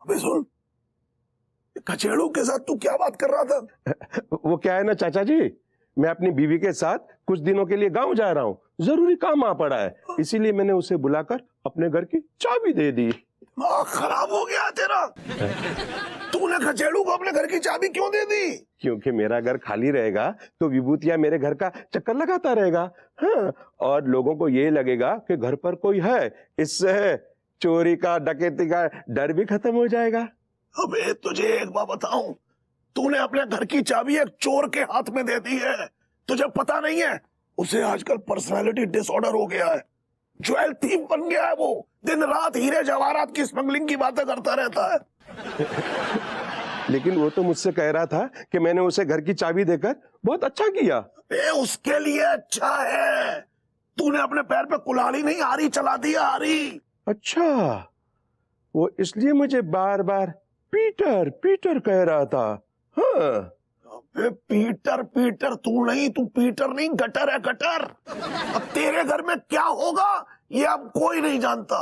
अबे सुन, कचेड़ू के साथ तू क्या बात कर रहा था? वो क्या है ना चाचा जी, मैं अपनी बीवी के साथ कुछ दिनों के लिए गांव जा रहा हूँ, जरूरी काम आ पड़ा है, इसीलिए मैंने उसे बुलाकर अपने घर की चाबी दे दी। दिमाग खराब हो गया तेरा। तूने कचेड़ू को अपने घर की चाबी क्यों दे दी? क्योंकि मेरा घर खाली रहेगा तो विभूतिया मेरे घर का चक्कर लगाता रहेगा। हाँ, और लोगों को ये लगेगा कि घर पर कोई है, इससे चोरी का डकैती का डर भी खत्म हो जाएगा। अबे तुझे एक बात बताऊं, तूने अपने घर की चाबी एक चोर के हाथ में दे दी है। तुझे पता नहीं है, उसे आजकल पर्सनालिटी डिसऑर्डर हो गया है, ज्वेल थीफ बन गया है। वो दिन रात हीरे जवाहरात की स्मगलिंग की बातें करता रहता है। लेकिन वो तो मुझसे कह रहा था कि मैंने उसे घर की चाबी देकर बहुत अच्छा किया। उसके लिए अच्छा है, तूने अपने पैर पे कुल्हाड़ी नहीं आरी चला दी, आरी। अच्छा, वो इसलिए मुझे बार बार पीटर पीटर कह रहा था। हाँ। अबे पीटर पीटर तू नहीं, तू पीटर नहीं, गटर है गटर। अब तेरे घर में क्या होगा ये अब कोई नहीं जानता।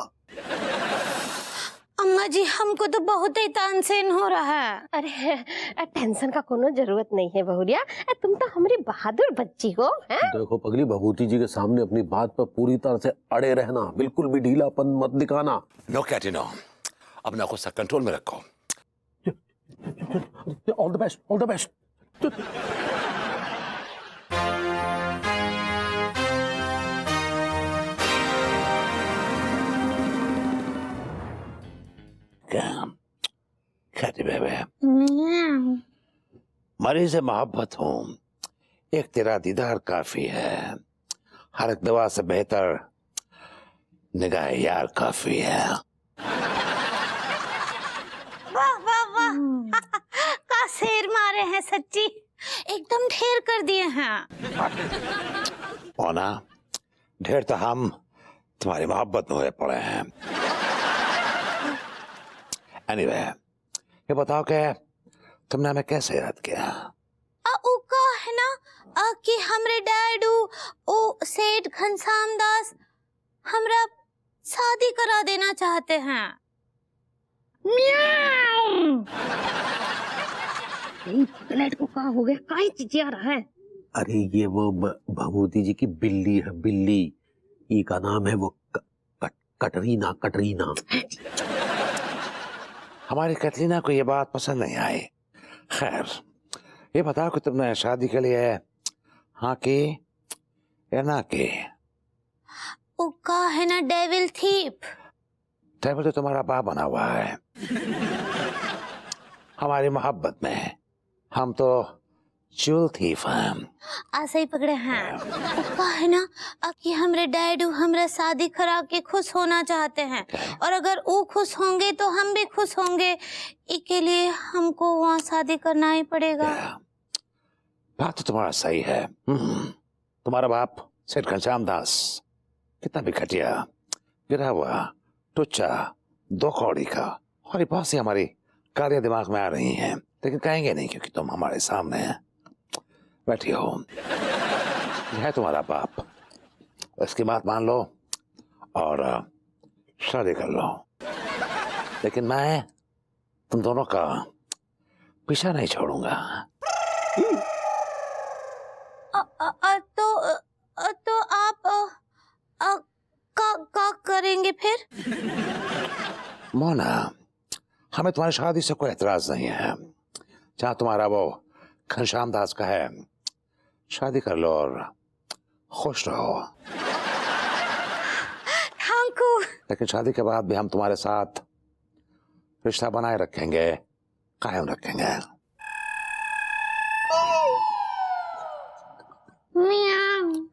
अम्मा जी, हमको तो बहुत ही तानसेन हो रहा है। अरे टेंशन का कोनो जरूरत नहीं है बहुरिया, तुम तो हमारी बहादुर बच्ची हो हैं? देखो पगली, भभूति जी के सामने अपनी बात पर पूरी तरह से अड़े रहना, बिल्कुल भी ढीलापन मत दिखाना। नो कैटी नो, अपना गुस्सा कंट्रोल में रखो। All the best, all the best. कैटी बेबे, मरीज से मोहब्बत हूं, एक तेरा दीदार काफी है, हर एक दवा से बेहतर निगाह यार काफी है। वाह वाह वाह, का शेर मारे हैं सच्ची, एकदम ढेर कर दिए हैं। ओना, ढेर तो हम तुम्हारी मोहब्बत में हुए पड़े हैं। एनीवे, ये बताओ कि तुमने हमें कैसे याद किया? उ का है ना कि हमरे डैडू ओ सेठ घनश्याम दास हमरा शादी करा देना चाहते हैं। प्लेट को कहा हो गया, काहे चिचिया रहा है? अरे ये वो भभूति जी की बिल्ली है, बिल्ली। ई का नाम है वो कटरीना, कटरीना। हमारी कैटरीना को ये बात पसंद नहीं आई। खैर, ये बताओ कि तुमने शादी के लिए हाँ की या ना की? ओ का है ना डेविल थीप। डेविल तो तुम्हारा बाप बना हुआ है। हमारी मोहब्बत में हम तो चुल थीफ हैं। ऐसे ही पकड़े हैं। ओ का है ना कि हमरे डैडू हमरा शादी करा के खुश होना चाहते हैं, और अगर वो खुश होंगे तो हम भी खुश होंगे, इसके लिए हमको वहाँ शादी करना ही पड़ेगा। बात तो तुम्हारा सही है। तुम्हारा बाप सेठ घनश्याम दास कितना भी घटिया, गिरा हुआ, टुच्चा, दो कौड़ी का, और ये बहुत सी हमारी कालियां दिमाग में आ रही हैं, लेकिन कहेंगे नहीं क्योंकि तुम हमारे सामने हैं, बैठी हो। यह है तुम्हारा बाप, इसकी बात मान लो और शादी कर लो। लेकिन मैं तुम दोनों का पीछा नहीं छोड़ूंगा। तो आप का करेंगे फिर? मोना, हमें तुम्हारी शादी से कोई एतराज नहीं है। जहाँ तुम्हारा वो घनश्याम दास का है, शादी कर लो और खुश रहो। Thank you. लेकिन शादी के बाद भी हम तुम्हारे साथ रिश्ता बनाए रखेंगे, कायम रखेंगे।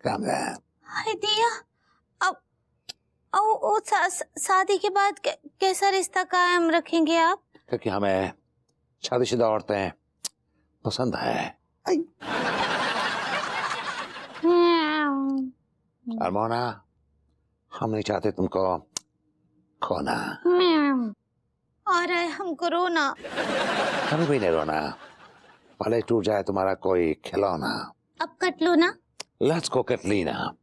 काम है। हाय दिया, अब शादी के बाद कैसा रिश्ता कायम रखेंगे आप? क्योंकि हमें शादीशुदा औरतें पसंद है। और मोना, हम नहीं चाहते तुमको खोना। और हमको रोना। कभी भी नहीं रोना, भले टूट जाए तुम्हारा कोई खिलौना। अब कट लो ना। Let's go Katrina.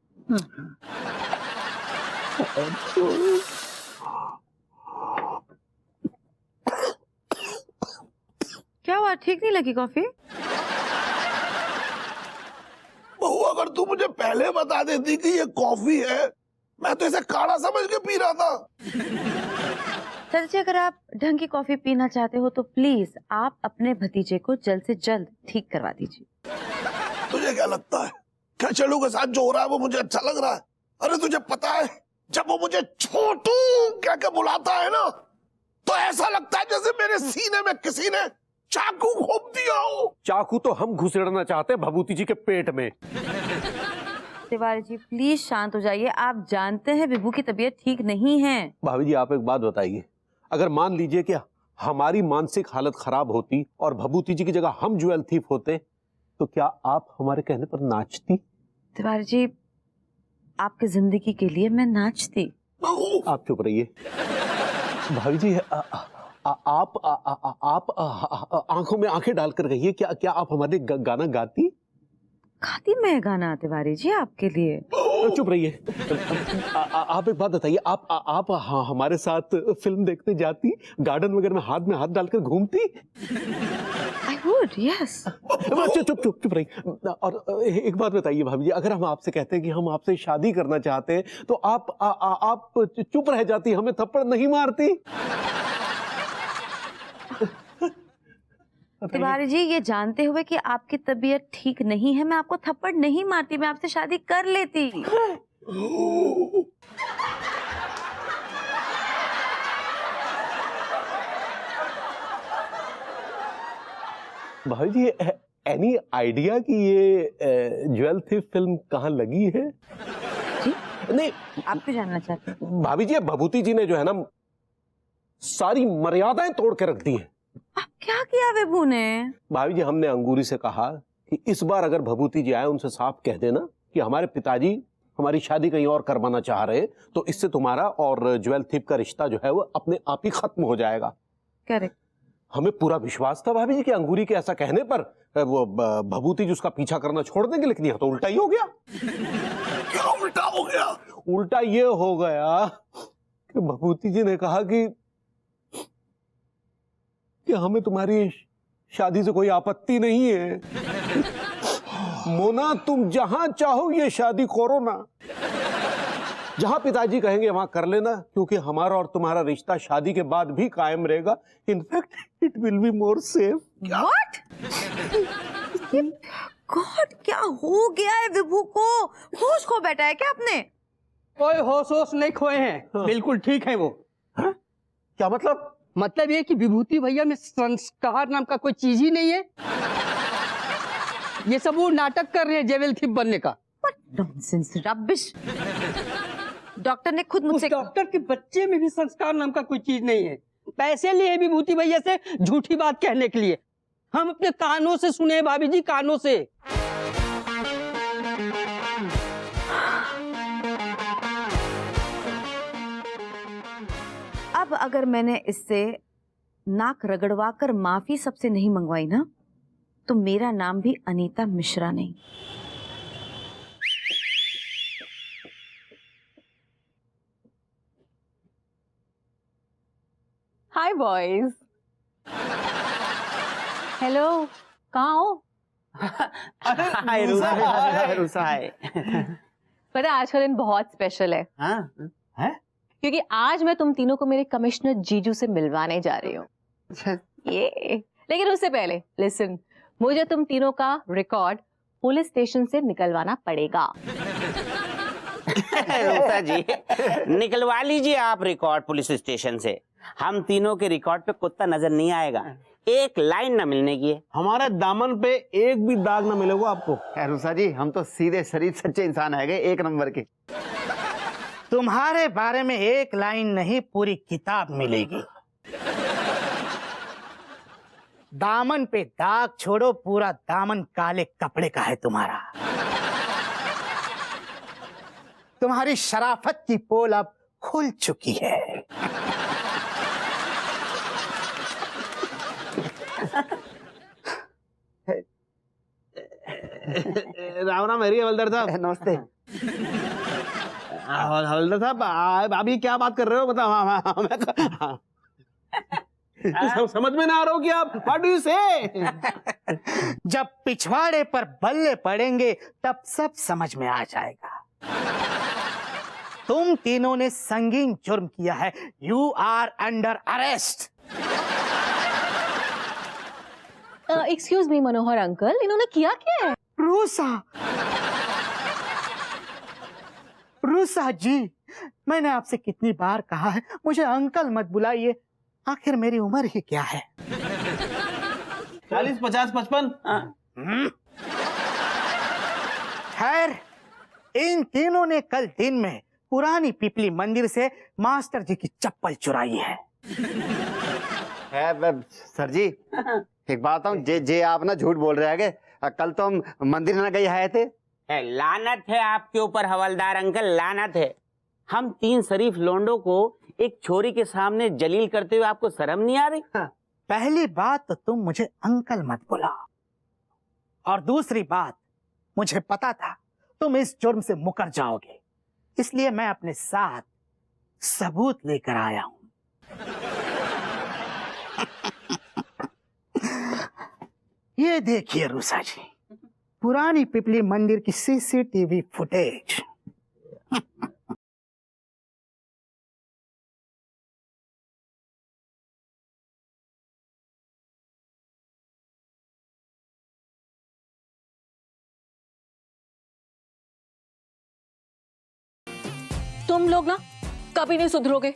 क्या हुआ, ठीक नहीं लगी कॉफी? बहू अगर तू मुझे पहले बता देती कि ये कॉफी है, मैं तो इसे काढ़ा समझ के पी रहा था। चाचा, अगर आप ढंग की कॉफी पीना चाहते हो तो प्लीज आप अपने भतीजे को जल्द से जल्द ठीक करवा दीजिए। तुझे क्या लगता है क्या चलू के साथ जो हो रहा है वो मुझे अच्छा लग रहा है? अरे तुझे पता है जब वो मुझे छोटू कह के बुलाता है ना, तो ऐसा लगता है जैसे मेरे सीने में किसी ने चाकू घोंप दिया हो। चाकू तो हम घुसेड़ना चाहते हैं भभूति जी के पेट में। तिवारी जी प्लीज शांत हो जाइए। आप जानते हैं विभू की तबीयत ठीक नहीं है। भाभी जी आप एक बात बताइए, अगर मान लीजिए कि हमारी मानसिक हालत खराब होती और भभूति जी की जगह हम ज्वेल थीफ होते, तो क्या आप हमारे कहने पर नाचती? तिवारी जी, आपकी जिंदगी के लिए मैं नाचती। आप चुप रहिए। भाभी जी आप आंखों में आंखें डालकर कहिए, क्या क्या आप हमारे गाना गाती? गाती मैं गाना तिवारी जी आपके लिए। चुप रहिए। आप एक बात बताइए, आप हमारे साथ फिल्म देखने जाती, गार्डन वगैरह में हाथ डालकर घूमती? I would, yes. चुप रहिए। और एक बात बताइए भाभी जी, अगर हम आपसे कहते हैं कि हम आपसे शादी करना चाहते हैं, तो आप चुप रह जाती, हमें थप्पड़ नहीं मारती? तिवारी जी, ये जानते हुए कि आपकी तबीयत ठीक नहीं है, मैं आपको थप्पड़ नहीं मारती, मैं आपसे शादी कर लेती। भाई जी एनी आइडिया कि ये ज्वेल थीफ फिल्म कहाँ लगी है? जी? नहीं, आप क्यों जानना चाहते हैं? भाभी जी भभूति जी ने जो है ना सारी मर्यादाएं तोड़ के रख दी हैं। आप क्या किया विभू ने? भाभी जी हमने अंगूरी से कहा कि इस बार अगर भभूति जी आए उनसे साफ कह देना कि हमारे पिताजी हमारी शादी कहीं और करवाना चाह रहे, तो इससे तुम्हारा और ज्वेल थीफ का रिश्ता जो है वो अपने आप ही खत्म हो जाएगा। करेक्ट। हमें पूरा विश्वास था भाभी जी कि अंगूरी के ऐसा कहने पर वो भभूति जी उसका पीछा करना छोड़ देंगे, लेकिन यह तो उल्टा ही हो गया। क्या उल्टा हो गया? उल्टा ये हो गया कि भभूति जी ने कहा कि हमें तुम्हारी शादी से कोई आपत्ति नहीं है, मोना तुम जहां चाहो ये शादी करो ना, जहां पिताजी कहेंगे वहां कर लेना, क्योंकि हमारा और तुम्हारा रिश्ता शादी के बाद भी कायम रहेगा। In fact it will be more safe. What? God, क्या हो गया है विभू को? होश खो बैठा है क्या आपने? कोई होश नहीं खोए हैं, बिल्कुल ठीक है वो। हाँ? क्या मतलब? मतलब ये कि विभूति भैया में संस्कार नाम का कोई चीज ही नहीं है। ये सब वो नाटक कर रहे हैं ज्वेल थीफ बनने का। Nonsense, rubbish. डॉक्टर ने खुद मुझसे, डॉक्टर के बच्चे में भी संस्कार नाम का कोई चीज नहीं है। पैसे लिए विभूति भैया से झूठी बात कहने के लिए। हम अपने कानों से सुने भाभी जी, कानों से। अब अगर मैंने इससे नाक रगड़वा कर माफी सबसे नहीं मंगवाई ना, तो मेरा नाम भी अनीता मिश्रा नहीं। हाय बॉयज। हेलो, कहाँ हो? हाय रुसा है। पता है आज का दिन बहुत स्पेशल है। हाँ? है? क्योंकि आज मैं तुम तीनों को मेरे कमिश्नर जीजू से मिलवाने जा रही हूँ। ये लेकिन उससे पहले लिसन, मुझे तुम तीनों का रिकॉर्ड पुलिस स्टेशन से निकलवाना पड़ेगा। रोसा जी निकलवा लीजिए आप रिकॉर्ड पुलिस स्टेशन से। हम तीनों के रिकॉर्ड पे कुत्ता नजर नहीं आएगा, एक लाइन ना मिलने की है। हमारे दामन पे एक भी दाग ना मिलेगा आपको। रुसा जी हम तो सीधे शरीफ सच्चे इंसान है, एक नंबर के। तुम्हारे बारे में एक लाइन नहीं पूरी किताब मिलेगी। दामन पे दाग छोड़ो, पूरा दामन काले कपड़े का है तुम्हारा। तुम्हारी शराफत की पोल अब खुल चुकी है। राम राम हरी हवलदार साहब। नमस्ते। हवलदार साहब अभी क्या बात कर रहे हो? मतलब समझ में ना आ रहा हो कि आप व्हाट डू यू से? जब पिछवाड़े पर बल्ले पड़ेंगे तब सब समझ में आ जाएगा। तुम तीनों ने संगीन जुर्म किया है। You are under arrest. Excuse me Manohar uncle, इन्होंने किया क्या है? रूसा जी, मैंने आपसे कितनी बार कहा है मुझे अंकल मत बुलाइए। आखिर मेरी उम्र ही क्या है? 40, 50, 55। खैर, इन तीनों ने कल दिन में पुरानी पिपली मंदिर से मास्टर जी की चप्पल चुराई है। सर जी एक बात बताऊं, जे आप ना झूठ बोल रहे हैं। कल तो हम मंदिर ना गए आए थे। लानत है आपके ऊपर हवलदार अंकल, लानत है। हम 3 शरीफ लोंडों को एक छोरी के सामने जलील करते हुए आपको शर्म नहीं आ रही? पहली बात तो तुम मुझे अंकल मत बुलाओ, और दूसरी बात, मुझे पता था तुम इस जुर्म से मुकर जाओगे, इसलिए मैं अपने साथ सबूत लेकर आया हूं। ये देखिए रूसा जी, पुरानी पिपली मंदिर की सीसीटीवी फुटेज। तुम लोग ना कभी नहीं सुधरोगे।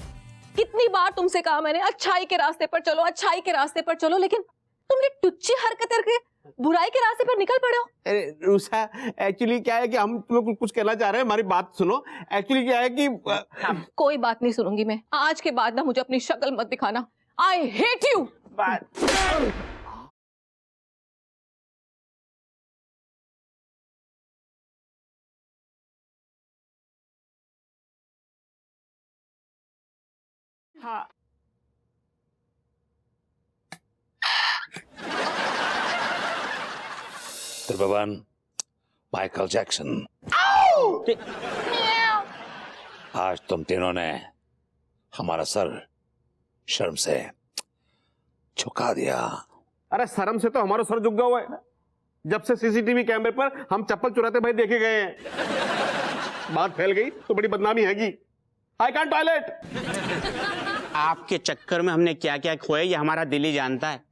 कितनी बार तुमसे कहा मैंने अच्छाई के रास्ते पर चलो, अच्छाई के रास्ते पर चलो, लेकिन तुमने टुच्ची हरकत करके बुराई के रास्ते पर निकल पड़े हो। अरे रूसा, एक्चुअली क्या है कि हम तुम्हें कुछ कहना चाह रहे हैं, हमारी बात सुनो। एक्चुअली क्या है कि कोई बात नहीं सुनूंगी मैं। आज के बाद ना मुझे अपनी शक्ल मत दिखाना। I hate you. हाँ। त्रिभुवन, माइकल जैक्सन, आज तुम तीनों ने हमारा सर शर्म से झुका दिया। अरे शर्म से तो हमारा सर झुक हुआ है जब से सीसीटीवी कैमरे पर हम चप्पल चुराते भाई देखे गए हैं। बात फैल गई तो बड़ी बदनामी हैगी। I can toilet. आपके चक्कर में हमने क्या क्या खोया ये हमारा दिल ही जानता है,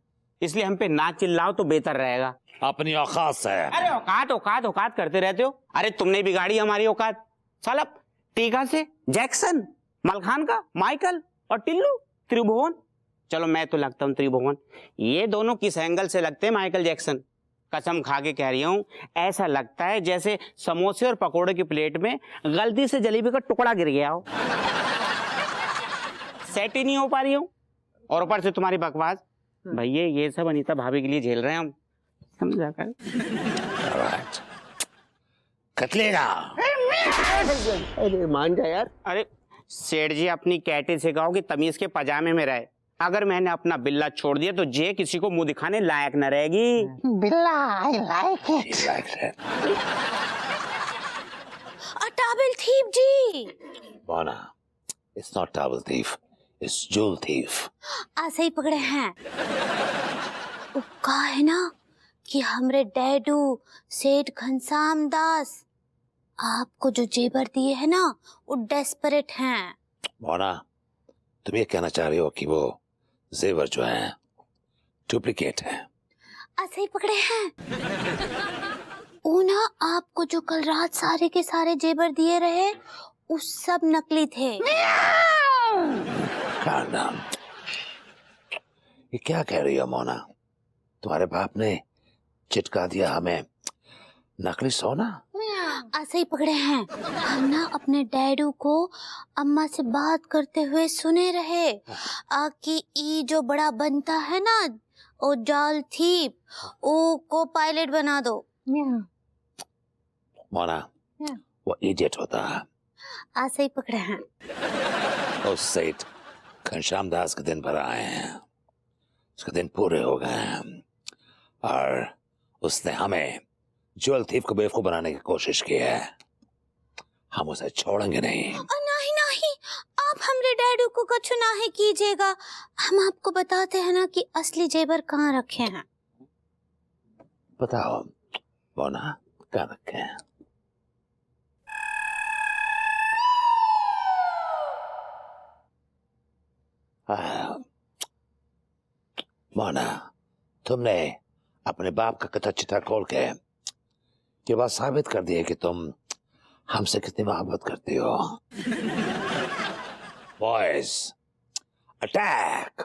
इसलिए हम पे ना चिल्लाओ तो बेहतर रहेगा। अपनी औकात से। अरे औकात औकात औकात करते रहते हो। अरे तुमने बिगाड़ी हमारी औकात। साला टीका से जैक्सन, मलखान का माइकल और टिल्लू त्रिभुवन। चलो मैं तो लगता हूँ त्रिभुवन, ये दोनों किस एंगल से लगते हैं माइकल जैक्सन? कसम खा के कह रही हूँ, ऐसा लगता है जैसे समोसे और पकोड़े की प्लेट में गलती से जलेबी का टुकड़ा गिर गया हो। सेट ही नहीं हो पा रही हूँ, और ऊपर से तुम्हारी बकवास। भैया ये सब अनीता भाभी के लिए झेल रहे हैं हम, समझा कर। कतलेगा। अरे मान जा यार। अरे सेठ जी, अपनी कैटे से कहो कि तमीज के पजामे में रहे। अगर मैंने अपना बिल्ला छोड़ दिया तो जे किसी को मुंह दिखाने लायक न रहेगी। Billa, I like it. Towel thief जी। Mona, it's not towel thief, it's jewel thief. ऐसे ही पकड़े हैं। वो कहा है ना कि हमरे डैडू सेठ घनश्याम दास आपको जो जेवर दिए है ना वो डेस्परेट हैं। मोना, तुम ये कहना चाह रही हो कि वो जेवर जो है डुप्लीकेट है? ऐसे ही पकड़े हैं। वो ना आपको जो कल रात सारे के सारे जेवर दिए रहे वो सब नकली थे। ये क्या कह रही हो मोना? तुम्हारे बाप ने चिटका दिया हमें नकली सोना? ऐसे ही पकड़े हैं। हम ना अपने डैडू को अम्मा से बात करते हुए सुने रहे कि ई जो बड़ा बनता है ना वो जाल थी, वो को पायलट बना दो। मोना, वो इडियट होता है। ऐसे ही पकड़े हैं। उस सेठ घनश्याम दास के दिन भर आए हैं, उसके दिन पूरे हो गए हैं, और उसने हमें ज्वेल थीफ को बेवकूफ बनाने की कोशिश की है। हम उसे छोड़ेंगे नहीं। नहीं नहीं, आप आप हमरे डैडू को कछु ना ही कीजिएगा। हम आपको बताते हैं ना कि असली जेवर कहाँ रखे हैं। बताओ मोना, क्या रखे हैं? मोना, तुमने अपने बाप का कथा चिथा खोल के ये बात साबित कर दी है कि तुम हमसे कितनी मोहब्बत करती हो। Boys, attack!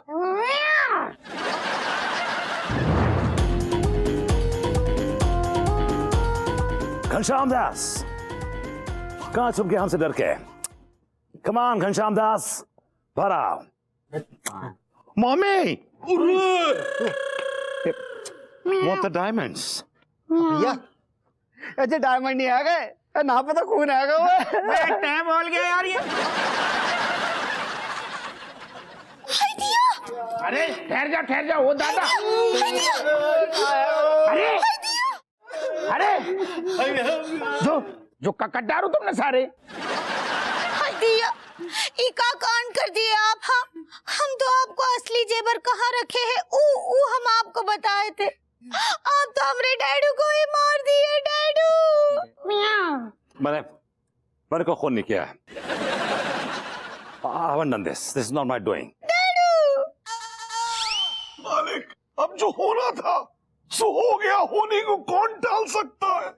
घनश्याम दास, कहां छुप गए हमसे डर के? कमान घनश्याम दास, बाहर आओ। मम्मी! What the diamonds? भैया ऐसे डायमंड नहीं आ गए ना, पता खून आ गया वो। टाइम बोल गया यार ये। अरे ठहर जाओ वो दादा। अरे जो ककट डारो तुमने सारे। दिया ई का कांड कर दिए आप। हम तो आपको असली जेवर कहाँ रखे हैं ऊ हम आपको बताए थे। आप तो हमरे डैडू को ही मार दिए। डैडू मैंने को खून नहीं किया। I haven't done this. This is not my doing. मालिक, अब जो होना था सो हो गया। होने को कौन टाल सकता है?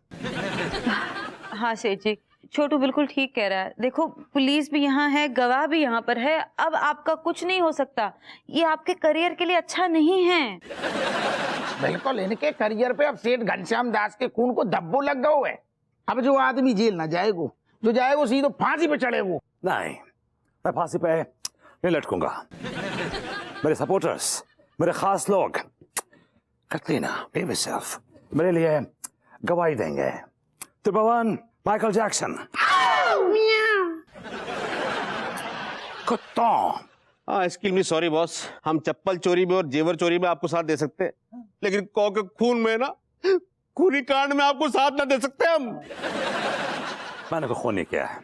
हाँ सेठ जी, छोटू बिल्कुल ठीक कह रहा है। देखो पुलिस भी यहाँ है, गवाह भी यहाँ पर है। अब आपका कुछ नहीं हो सकता। ये आपके करियर के लिए अच्छा नहीं है। बिल्कुल, इनके करियर पे अब सेठ घनश्याम दास के खून को धब्बो लग गया हुआ है। अब जो आदमी जेल ना जाएगो, जो जाएगो सीधो फांसी पे चढ़ेगो। नहीं, मैं फांसी पे नहीं लटकूंगा। मेरे सपोर्टर्स, मेरे खास लोग, कटरीना, बेबी सेल्फ मेरे लिए गवाही देंगे। त्रिभुवन, माइकल जैक्सन, कुत्ता। एक्सक्यूज मी, सॉरी बॉस, हम चप्पल चोरी में और जेवर चोरी में आपको साथ दे सकते हैं, लेकिन कौ के खून में ना, खूनी कांड में आपको साथ ना दे सकते हम। मैंने को खून नहीं किया है।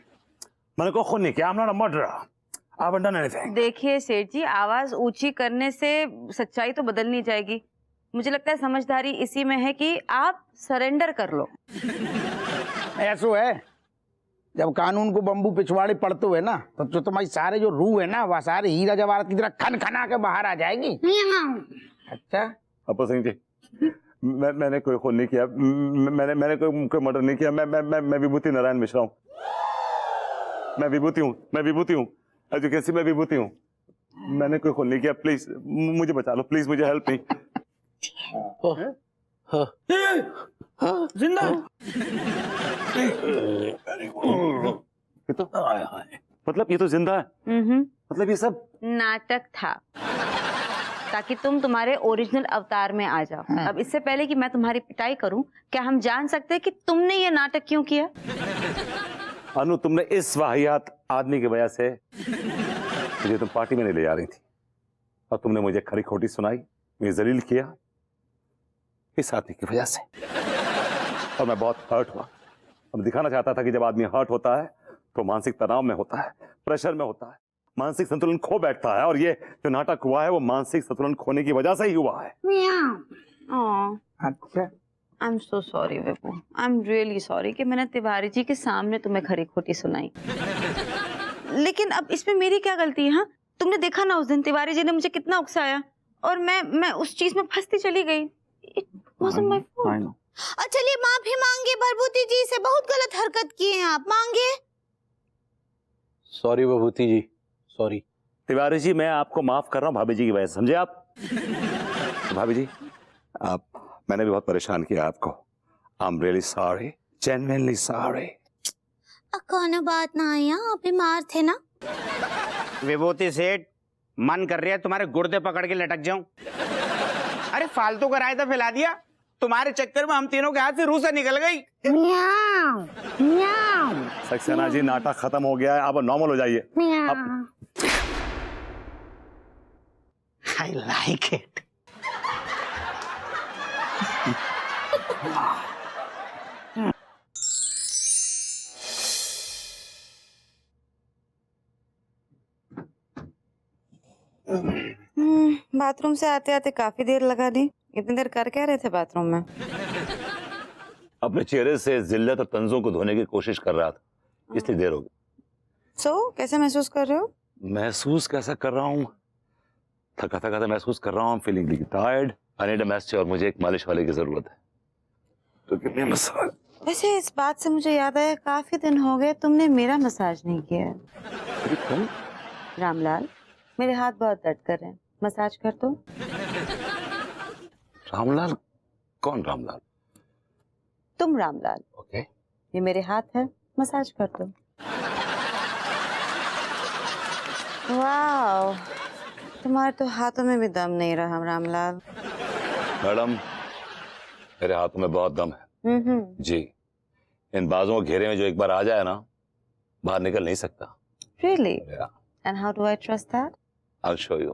मैंने को खून नहीं किया। I'm not a murderer. I haven't done anything. देखिए सेठ जी, आवाज ऊंची करने से सच्चाई तो बदल नहीं जाएगी। मुझे लगता है समझदारी इसी में है कि आप सरेंडर कर लो। ऐसो है, जब कानून को बम्बू पिछवाड़े पड़ते हुए ना, तो जो तुम्हारी सारे जो रूह है ना, वह सारे हीरा जवाहरात की तरह खन खना के बाहर आ जाएगी। अच्छा अपो सिंह जी, मैंने कोई खून नहीं किया। मैंने कोई मर्डर नहीं किया। मैं विभूति नारायण मिश्रा हूँ। मैं विभूति हूँ। एज यू कैन सी, मैं विभूति हूँ। मैंने कोई खून नहीं किया। प्लीज मुझे बचा लो, प्लीज मुझे हेल्प नहीं। जिंदा ये तो मतलब ये तो जिंदा है। मतलब ये सब नाटक था ताकि तुम तुम्हारे ओरिजिनल अवतार में आ जाओ। अब इससे पहले कि मैं तुम्हारी पिटाई करूं, क्या हम जान सकते हैं कि तुमने ये नाटक क्यों किया? अनु, तुमने इस वाहियात आदमी की वजह से मुझे तुम पार्टी में नहीं ले जा रही थी, और तुमने मुझे खरी खोटी सुनाई, मुझे जलील किया इस आदमी की वजह से, और मैं बहुत हर्ट हुआ। अब दिखाना चाहता था कि जब आदमी हर्ट होता है तो मानसिक तनाव में होता है, प्रेशर में होता है, मानसिक संतुलन खो बैठता है, और ये जो नाटक हुआ है वो मानसिक संतुलन खोने की वजह से ही हुआ है। अच्छा, I am so sorry Vibhu, I am really sorry कि मैंने तिवारी जी के सामने तुम्हें खरी खोटी सुनाई। लेकिन अब इसमें मेरी क्या गलती है? हाँ, तुमने देखा ना उस दिन तिवारी जी ने मुझे कितना उकसाया, और मैं उस चीज में फंसती चली गई। It wasn't my fault. और चलिए माफी मांगे भभूति जी से, बहुत गलत हरकत किए हैं आप, मांगे। सॉरी विभूति जी, सॉरी। तिवारी जी, मैं आपको माफ कर रहा हूँ भाभी जी की वजह से, समझे आप? भाभी जी, मैंने भी बहुत परेशान किया आपको। I am really sorry, genuinely sorry. कौन बात ना आई, आप बीमार थे ना। विभूति सेठ, मन कर रहा है तुम्हारे गुर्दे पकड़ के लटक जाऊं। अरे फालतू का रायता फैला दिया, तुम्हारे चक्कर में हम तीनों के हाथ से रूह से निकल गई। सक्सेना जी, नाटक खत्म हो गया है, अब नॉर्मल हो जाइए। आई लाइक इट। बाथरूम से आते आते काफी देर लगा दी। इतनी देर कर क्या रहे थे बाथरूम में? अपने चेहरे से जिल्लत और तंजों को धोने की कोशिश कर रहा था, इसलिए देर हो गई। कैसे महसूस कर रहे हो? महसूस कैसा कर रहा हूँ? थका थका तो महसूस कर रहा हूँ। Feeling tired. I need a message और मुझे एक मालिश वाले की जरूरत है। तो कितने मसाज? वैसे इस बात से मुझे याद आया, काफी दिन हो गए तुमने मेरा मसाज नहीं किया है। तुम? रामलाल, मेरे हाथ बहुत दर्द कर रहे हैं, मसाज कर दो। रामलाल? कौन रामलाल? तुम रामलाल। ओके। ये मेरे हाथ है, मसाज कर दो। वाह, तुम्हारे तो हाथों में भी दम नहीं रहा रामलाल। मैडम, मेरे हाथों में बहुत दम है। जी, इन बाजों के घेरे में जो एक बार आ जाए ना, बाहर निकल नहीं सकता। Really? Yeah. And how do I trust that? I'll show you.